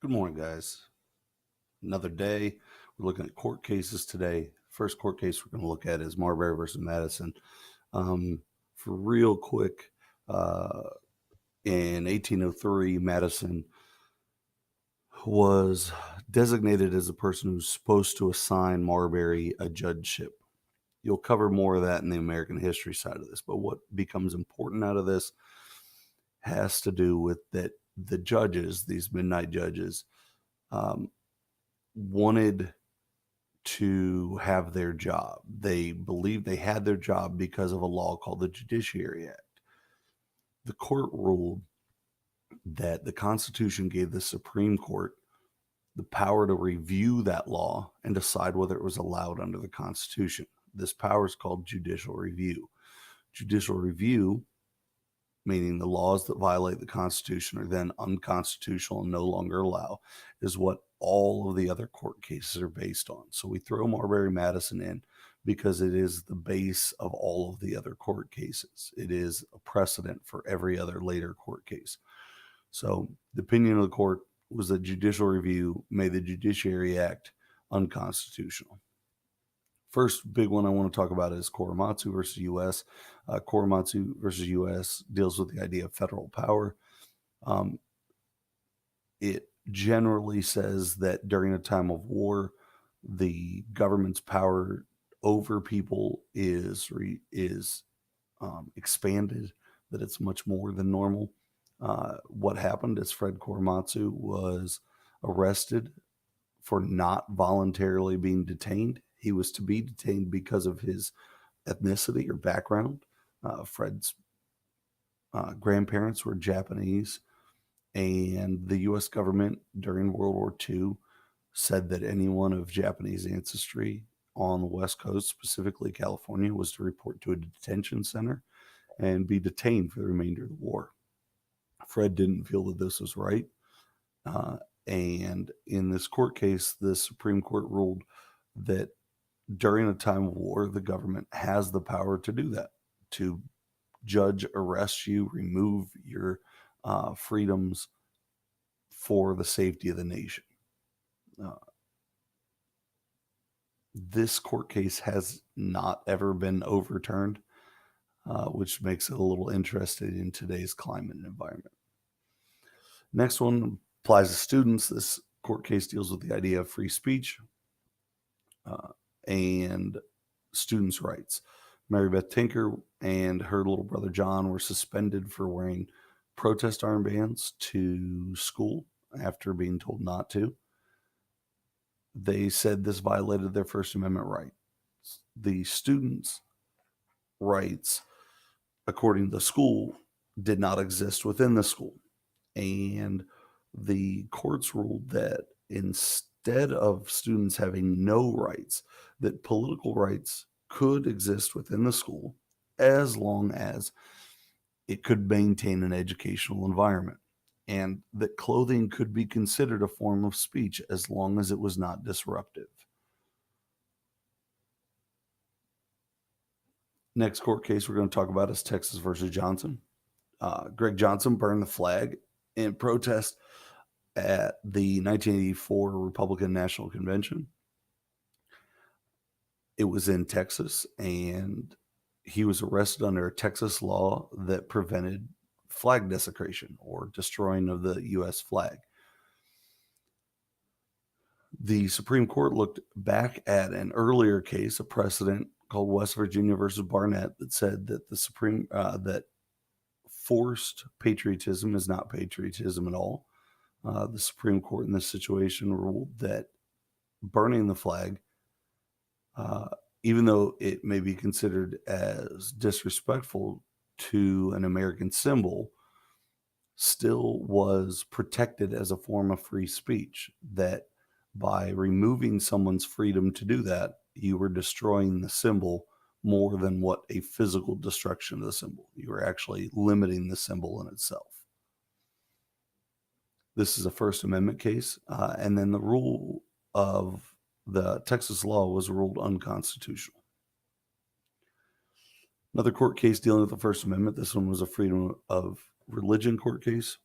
Good morning, guys. Another day. We're looking at court cases today. First court case we're going to look at is Marbury versus Madison. For real quick, uh, in 1803, Madison was designated as the person who's supposed to assign Marbury a judgeship. You'll cover more of that in the American history side of this, but what becomes important out of this has to do with that the judges, these midnight judges, um, wanted to have their job. They believed they had their job because of a law called the Judiciary Act. The court ruled that the Constitution gave the Supreme Court the power to review that law and decide whether it was allowed under the Constitution. This power is called judicial review. Judicial review, meaning the laws that violate the Constitution are then unconstitutional and no longer allow, is what all of the other court cases are based on. So we throw Marbury Madison in because it is the base of all of the other court cases. It is a precedent for every other later court case. So the opinion of the court was that judicial review made the Judiciary Act unconstitutional. First big one I want to talk about is Korematsu versus U.S. Korematsu versus U.S. deals with the idea of federal power. It generally says that during a time of war, the government's power over people is expanded, that it's much more than normal. What happened is Fred Korematsu was arrested for not voluntarily being detained. He was to be detained because of his ethnicity or background. Fred's grandparents were Japanese, and the U.S. government during World War II said that anyone of Japanese ancestry on the West Coast, specifically California, was to report to a detention center and be detained for the remainder of the war. Fred didn't feel that this was right. And in this court case, the Supreme Court ruled that during a time of war, the government has the power to do that, to judge, arrest you, remove your freedoms for the safety of the nation. This court case has not ever been overturned, which makes it a little interesting in today's climate and environment. Next one applies to students. This court case deals with the idea of free speech and students' rights. Mary Beth Tinker and her little brother John were suspended for wearing protest armbands to school after being told not to. They said this violated their First Amendment rights. The students' rights, according to the school, did not exist within the school. And the courts ruled that instead of students having no rights, that political rights could exist within the school as long as it could maintain an educational environment, and that clothing could be considered a form of speech as long as it was not disruptive. Next court case we're going to talk about is Texas versus Johnson. Greg Johnson burned the flag in protest at the 1984 Republican National Convention. It was in Texas, and he was arrested under a Texas law that prevented flag desecration or destroying of the U.S. flag. The Supreme Court looked back at an earlier case, a precedent called West Virginia versus Barnett, that said that that forced patriotism is not patriotism at all. The Supreme Court in this situation ruled that burning the flag, even though it may be considered as disrespectful to an American symbol, still was protected as a form of free speech, that by removing someone's freedom to do that, you were destroying the symbol more than what a physical destruction of the symbol. You were actually limiting the symbol in itself. This is a First Amendment case, and then the rule of the Texas law was ruled unconstitutional. Another court case dealing with the First Amendment. This one was a freedom of religion court case.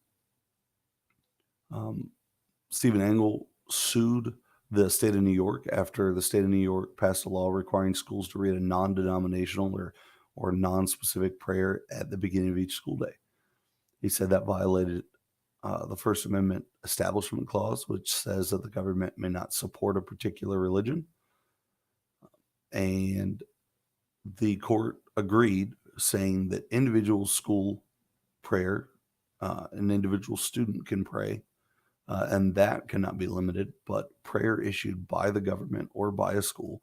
Stephen Engel sued the state of New York after the state of New York passed a law requiring schools to read a non-denominational or non-specific prayer at the beginning of each school day. He said that violated the First Amendment Establishment Clause, which says that the government may not support a particular religion. And the court agreed, saying that individual school prayer, an individual student can pray, and that cannot be limited, but prayer issued by the government or by a school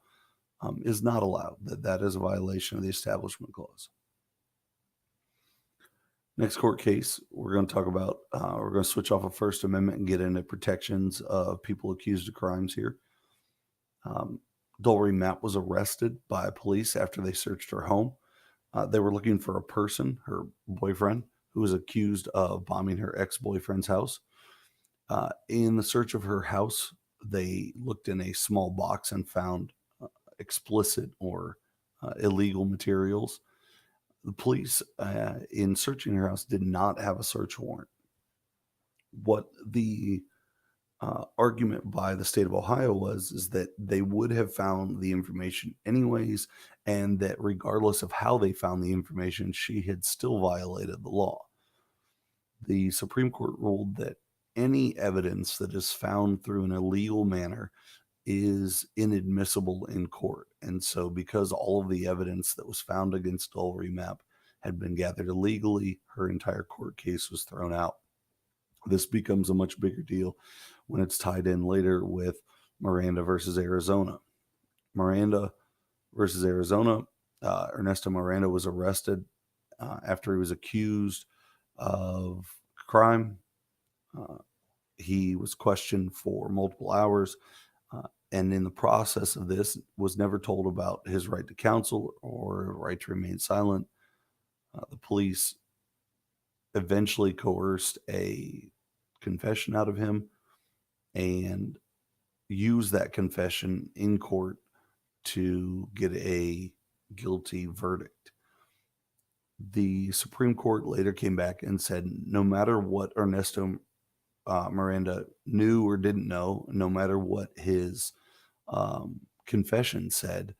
is not allowed. That is a violation of the Establishment Clause. Next court case, we're going to talk about, we're going to switch off of First Amendment and get into protections of people accused of crimes here. Dolly Mapp was arrested by police after they searched her home. They were looking for a person, her boyfriend, who was accused of bombing her ex-boyfriend's house. In the search of her house, they looked in a small box and found explicit or illegal materials. The police, in searching her house, did not have a search warrant. What the argument by the state of Ohio is that they would have found the information anyways, and that regardless of how they found the information, she had still violated the law. The Supreme Court ruled that any evidence that is found through an illegal manner is inadmissible in court. And so because all of the evidence that was found against Dolly Mapp had been gathered illegally, her entire court case was thrown out. This becomes a much bigger deal when it's tied in later with Miranda versus Arizona. Miranda versus Arizona, Ernesto Miranda was arrested after he was accused of crime. He was questioned for multiple hours, and in the process of this was never told about his right to counsel or right to remain silent. The police eventually coerced a confession out of him and used that confession in court to get a guilty verdict. The Supreme Court later came back and said no matter what Ernesto Miranda knew or didn't know, no matter what his confession said,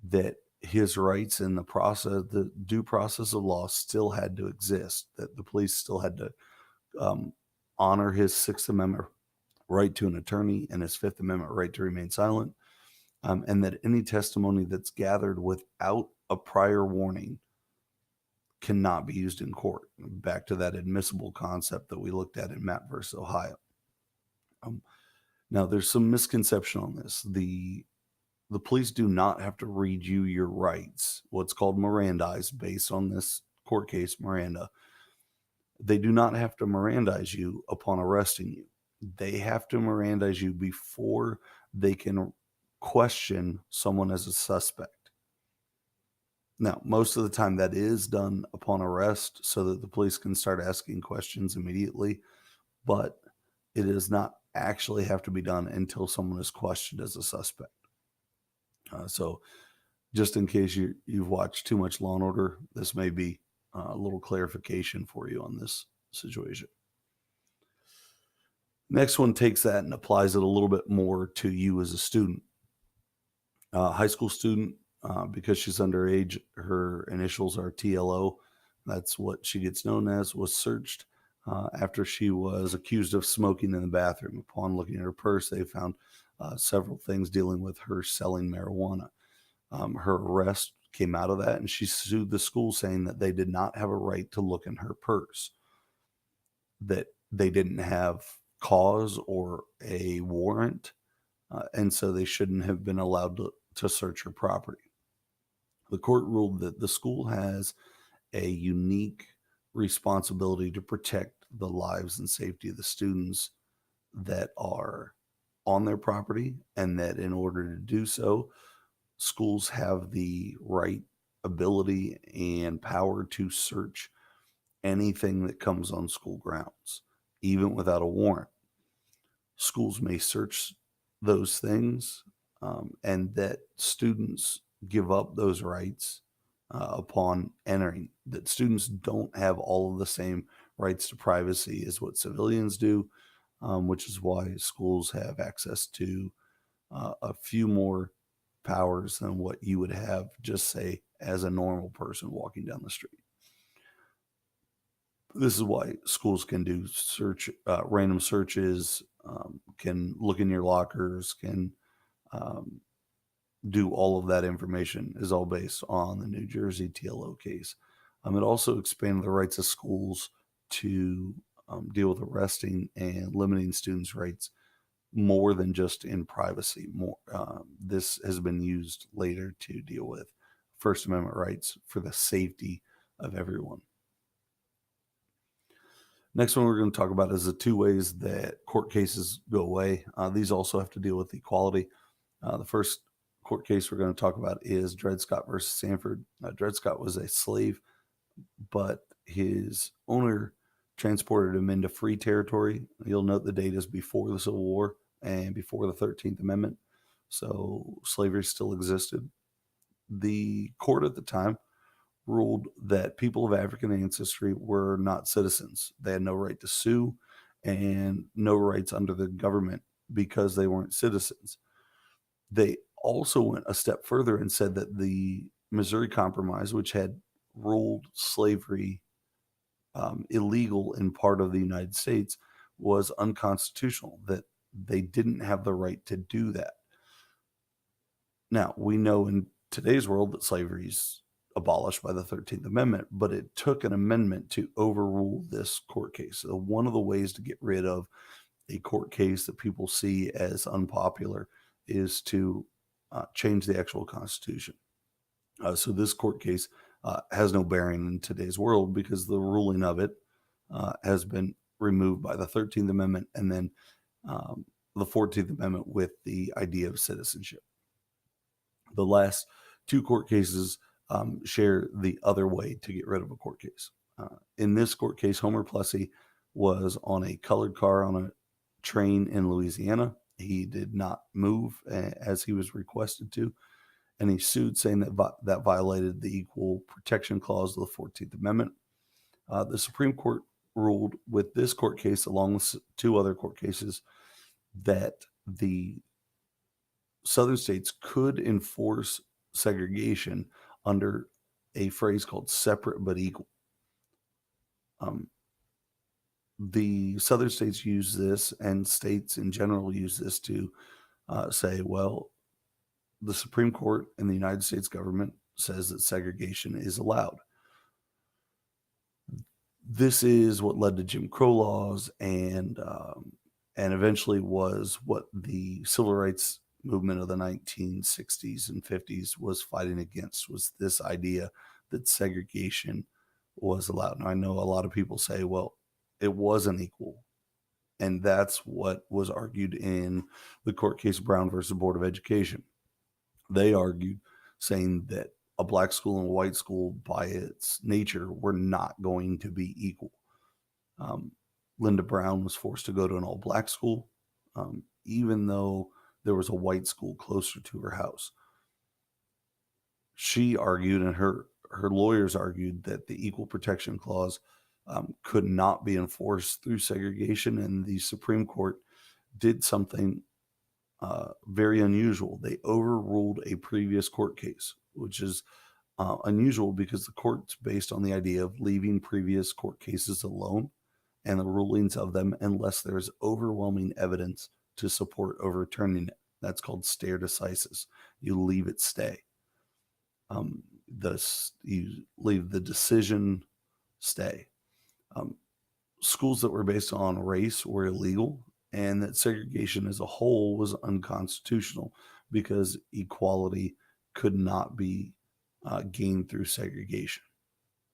that his rights in the process, the due process of law, still had to exist, that the police still had to honor his Sixth Amendment right to an attorney and his Fifth Amendment right to remain silent, and that any testimony that's gathered without a prior warning cannot be used in court. Back to that admissible concept that we looked at in Mapp versus Ohio. Now, there's some misconception on this. The police do not have to read you your rights, what's called Mirandize, based on this court case, Miranda. They do not have to Mirandize you upon arresting you. They have to Mirandize you before they can question someone as a suspect. Now, most of the time that is done upon arrest so that the police can start asking questions immediately, but it does not actually have to be done until someone is questioned as a suspect. So just in case you've watched too much Law & Order, this may be a little clarification for you on this situation. Next one takes that and applies it a little bit more to you as a student. High school student, because she's underage, her initials are TLO. That's what she gets known as, was searched after she was accused of smoking in the bathroom. Upon looking at her purse, they found several things dealing with her selling marijuana. Her arrest came out of that, and she sued the school saying that they did not have a right to look in her purse, that they didn't have cause or a warrant, and so they shouldn't have been allowed to search her property. The court ruled that the school has a unique responsibility to protect the lives and safety of the students that are on their property, and that in order to do so, schools have the right ability and power to search anything that comes on school grounds, even without a warrant. Schools may search those things, and that students give up those rights upon entering, that students don't have all of the same rights to privacy as what civilians do. which is why schools have access to a few more powers than what you would have, just say, as a normal person walking down the street. This is why schools can do random searches, can look in your lockers, can um, do all of that. Information is all based on the New Jersey TLO case. It also expanded the rights of schools to deal with arresting and limiting students' rights more than just in privacy. This has been used later to deal with First Amendment rights for the safety of everyone. Next one we're going to talk about is the two ways that court cases go away. These also have to deal with equality. The first court case we're going to talk about is Dred Scott versus Sanford. Dred Scott was a slave, but his owner transported him into free territory. You'll note the date is before the Civil War and before the 13th Amendment, so slavery still existed. The court at the time ruled that people of African ancestry were not citizens. They had no right to sue and no rights under the government because they weren't citizens. They also went a step further and said that the Missouri Compromise, which had ruled slavery illegal in part of the United States, was unconstitutional, that they didn't have the right to do that. Now, we know in today's world that slavery is abolished by the 13th Amendment, but it took an amendment to overrule this court case. So one of the ways to get rid of a court case that people see as unpopular is to change the actual Constitution. So this court case has no bearing in today's world because the ruling of it has been removed by the 13th Amendment and then the 14th Amendment with the idea of citizenship. The last two court cases share the other way to get rid of a court case. In this court case, Homer Plessy was on a colored car on a train in Louisiana. He did not move as he was requested to, and he sued saying that violated the Equal Protection Clause of the 14th Amendment. The Supreme Court ruled with this court case, along with two other court cases, that the Southern states could enforce segregation under a phrase called separate but equal. The Southern states use this, and states in general use this to say, well, the Supreme Court and the United States government says that segregation is allowed. This is what led to Jim Crow laws and eventually was what the civil rights movement of the 1960s and 50s was fighting against, was this idea that segregation was allowed. Now, I know a lot of people say, well, it wasn't equal. And that's what was argued in the court case Brown versus Board of Education. They argued saying that a black school and a white school by its nature were not going to be equal. Linda Brown was forced to go to an all black school, even though there was a white school closer to her house. She argued, and her lawyers argued, that the Equal Protection Clause could not be enforced through segregation, and the Supreme Court did something very unusual. They overruled a previous court case, which is unusual because the court's based on the idea of leaving previous court cases alone and the rulings of them unless there's overwhelming evidence to support overturning it. That's called stare decisis. You leave it stay. You leave the decision stay. Schools that were based on race were illegal, and that segregation as a whole was unconstitutional because equality could not be gained through segregation.